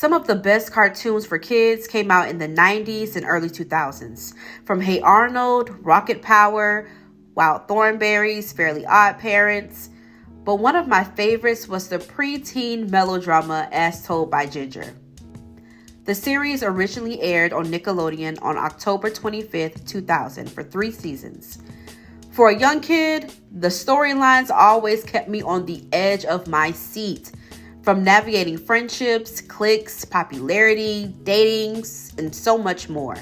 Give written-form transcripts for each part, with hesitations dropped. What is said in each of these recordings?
Some of the best cartoons for kids came out in the 90s and early 2000s, from Hey Arnold, Rocket Power, Wild Thornberrys, Fairly Odd Parents. But one of my favorites was the preteen melodrama As Told by Ginger. The series originally aired on Nickelodeon on October 25th, 2000 for 3 seasons. For a young kid, the storylines always kept me on the edge of my seat, from navigating friendships, cliques, popularity, datings, and so much more.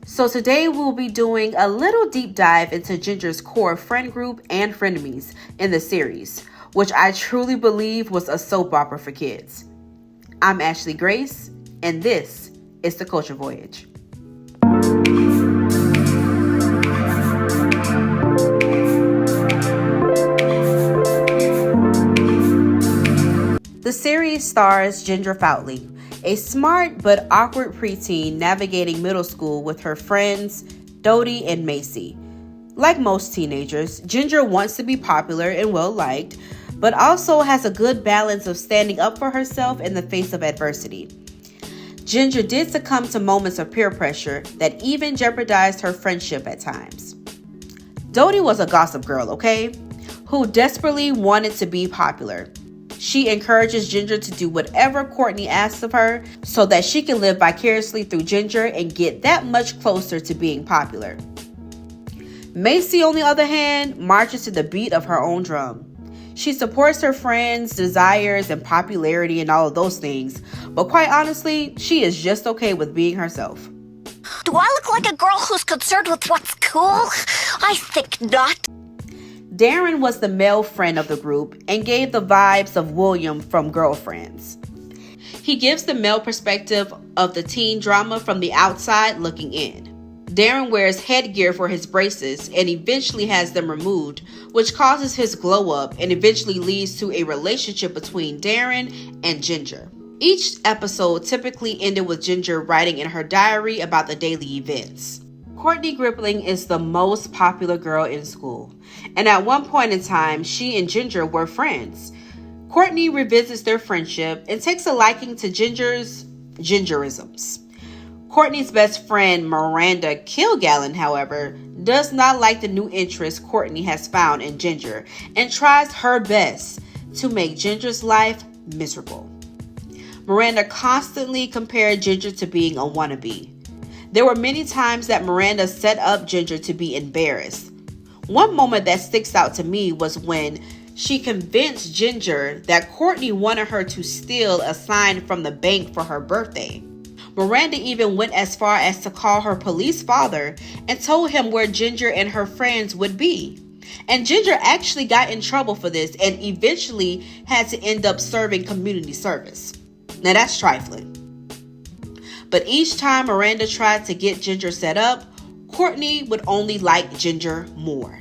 So today we'll be doing a little deep dive into Ginger's core friend group and frenemies in the series, which I truly believe was a soap opera for kids. I'm Ashley Grace, and this is The Culture Voyage. The series stars Ginger Foutley, a smart but awkward preteen navigating middle school with her friends Dodie and Macy. Like most teenagers, Ginger wants to be popular and well-liked, but also has a good balance of standing up for herself in the face of adversity. Ginger did succumb to moments of peer pressure that even jeopardized her friendship at times. Dodie was a gossip girl, okay, who desperately wanted to be popular. She encourages Ginger to do whatever Courtney asks of her so that she can live vicariously through Ginger and get that much closer to being popular. Macy, on the other hand, marches to the beat of her own drum. She supports her friends' desires and popularity and all of those things, but quite honestly, she is just okay with being herself. Do I look like a girl who's concerned with what's cool? I think not. Darren was the male friend of the group and gave the vibes of William from Girlfriends. He gives the male perspective of the teen drama from the outside looking in. Darren wears headgear for his braces and eventually has them removed, which causes his glow up and eventually leads to a relationship between Darren and Ginger. Each episode typically ended with Ginger writing in her diary about the daily events. Courtney Grippling is the most popular girl in school, and at one point in time, she and Ginger were friends. Courtney revisits their friendship and takes a liking to Ginger's Gingerisms. Courtney's best friend, Miranda Kilgallen, however, does not like the new interest Courtney has found in Ginger and tries her best to make Ginger's life miserable. Miranda constantly compared Ginger to being a wannabe. There were many times that Miranda set up Ginger to be embarrassed. One moment that sticks out to me was when she convinced Ginger that Courtney wanted her to steal a sign from the bank for her birthday. Miranda even went as far as to call her police father and told him where Ginger and her friends would be. And Ginger actually got in trouble for this and eventually had to end up serving community service. Now that's trifling. But each time Miranda tried to get Ginger set up, Courtney would only like Ginger more.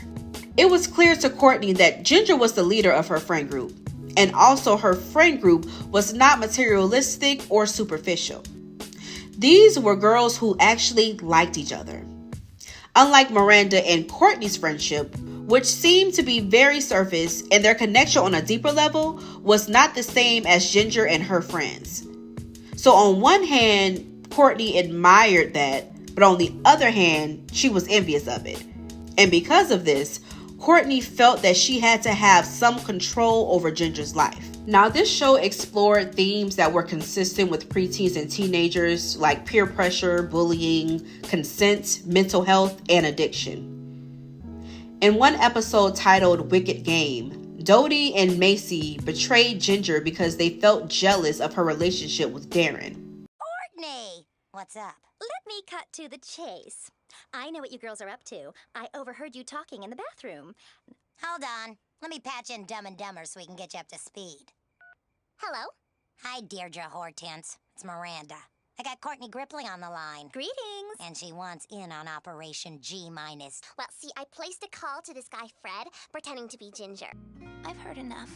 It was clear to Courtney that Ginger was the leader of her friend group, and also her friend group was not materialistic or superficial. These were girls who actually liked each other. Unlike Miranda and Courtney's friendship, which seemed to be very surface, and their connection on a deeper level was not the same as Ginger and her friends. So on one hand, Courtney admired that, but on the other hand, she was envious of it. And because of this, Courtney felt that she had to have some control over Ginger's life. Now, this show explored themes that were consistent with preteens and teenagers, like peer pressure, bullying, consent, mental health, and addiction. In one episode titled Wicked Game, Dodie and Macy betrayed Ginger because they felt jealous of her relationship with Darren. Courtney, what's up? Let me cut to the chase. I know what you girls are up to. I overheard you talking in the bathroom. Hold on. Let me patch in Dumb and Dumber so we can get you up to speed. Hello? Hi, Deirdre Hortense. It's Miranda. I got Courtney Grippling on the line. Greetings. And she wants in on Operation G-. Well, see, I placed a call to this guy, Fred, pretending to be Ginger. I've heard enough.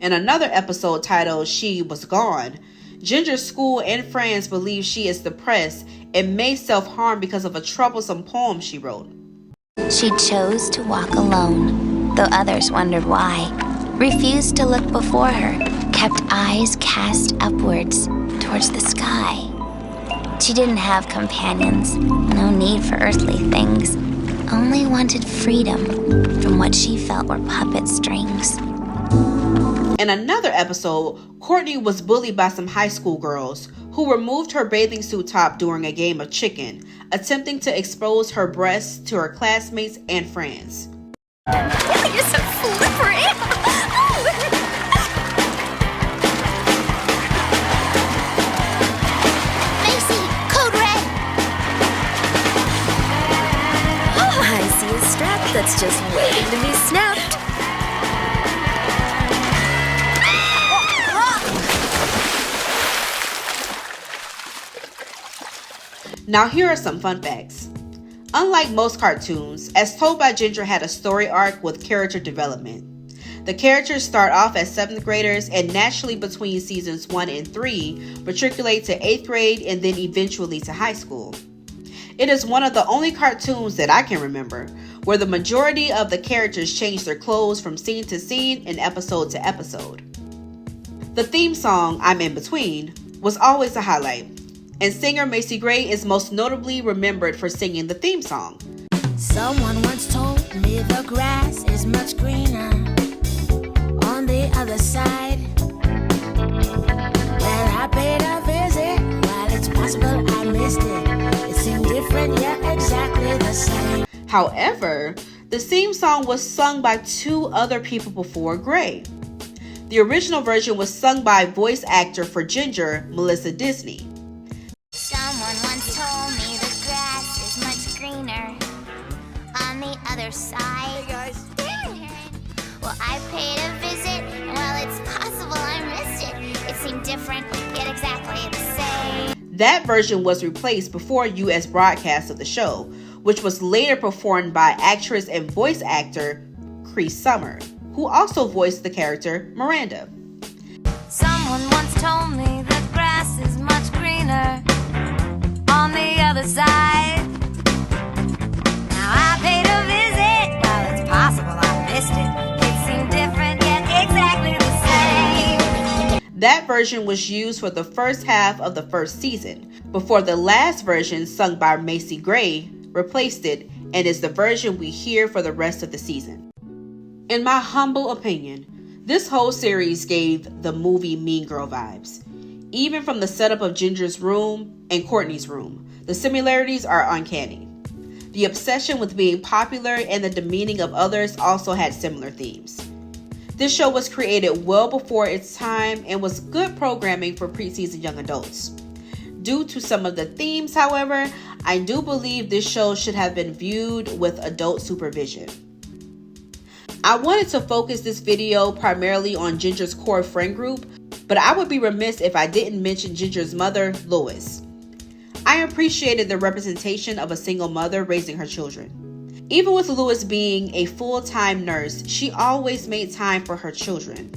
In another episode titled She Was Gone, Ginger's school and friends believe she is depressed and may self-harm because of a troublesome poem she wrote. She chose to walk alone, though others wondered why. Refused to look before her, kept eyes cast upwards towards the sky. She didn't have companions, no need for earthly things, only wanted freedom from what she felt were puppet strings. In another episode, Courtney was bullied by some high school girls who removed her bathing suit top during a game of chicken, attempting to expose her breasts to her classmates and friends. You're so slippery. Macy, code red. I see a strap that's just waiting to be snapped. Now here are some fun facts. Unlike most cartoons, As Told by Ginger had a story arc with character development. The characters start off as 7th graders and naturally between seasons 1 and 3 matriculate to 8th grade and then eventually to high school. It is one of the only cartoons that I can remember where the majority of the characters change their clothes from scene to scene and episode to episode. The theme song, I'm in Between, was always a highlight, and singer Macy Gray is most notably remembered for singing the theme song. Someone once told me the grass is much greener on the other side. When I paid a visit, while it's possible I missed it, it seemed different yet exactly the same. However, the theme song was sung by 2 other people before Gray. The original version was sung by voice actor for Ginger, Melissa Disney. Someone once told me the grass is much greener on the other side. Hey guys. Well, I paid a visit, and while it's possible I missed it, it seemed different, yet exactly the same. That version was replaced before U.S. broadcast of the show, which was later performed by actress and voice actor Cree Summer, who also voiced the character Miranda. Someone once told me the grass is much greener on the other side. Now I paid a visit, while it's possible I missed it. It seemed different yet exactly the same. That version was used for the first half of the first season, before the last version, sung by Macy Gray, replaced it and is the version we hear for the rest of the season. In my humble opinion, this whole series gave the movie Mean Girl vibes. Even from the setup of Ginger's room and Courtney's room, the similarities are uncanny. The obsession with being popular and the demeaning of others also had similar themes. This show was created well before its time and was good programming for preseason young adults. Due to some of the themes, however, I do believe this show should have been viewed with adult supervision. I wanted to focus this video primarily on Ginger's core friend group, but I would be remiss if I didn't mention Ginger's mother, Lois. I appreciated the representation of a single mother raising her children. Even with Lois being a full-time nurse, she always made time for her children.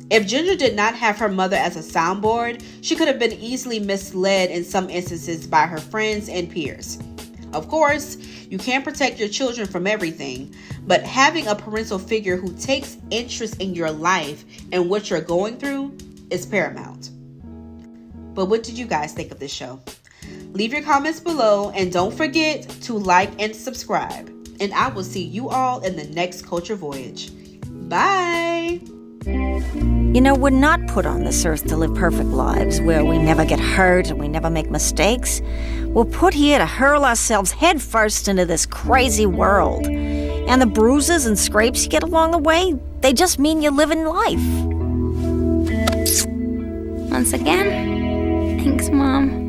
If Ginger did not have her mother as a soundboard, she could have been easily misled in some instances by her friends and peers. Of course, you can't protect your children from everything, but having a parental figure who takes interest in your life and what you're going through is paramount. But what did you guys think of this show? Leave your comments below and don't forget to like and subscribe. And I will see you all in the next Culture Voyage. Bye! You know, we're not put on this earth to live perfect lives where we never get hurt and we never make mistakes. We're put here to hurl ourselves headfirst into this crazy world. And the bruises and scrapes you get along the way, they just mean you're living life. Once again, thanks, Mom.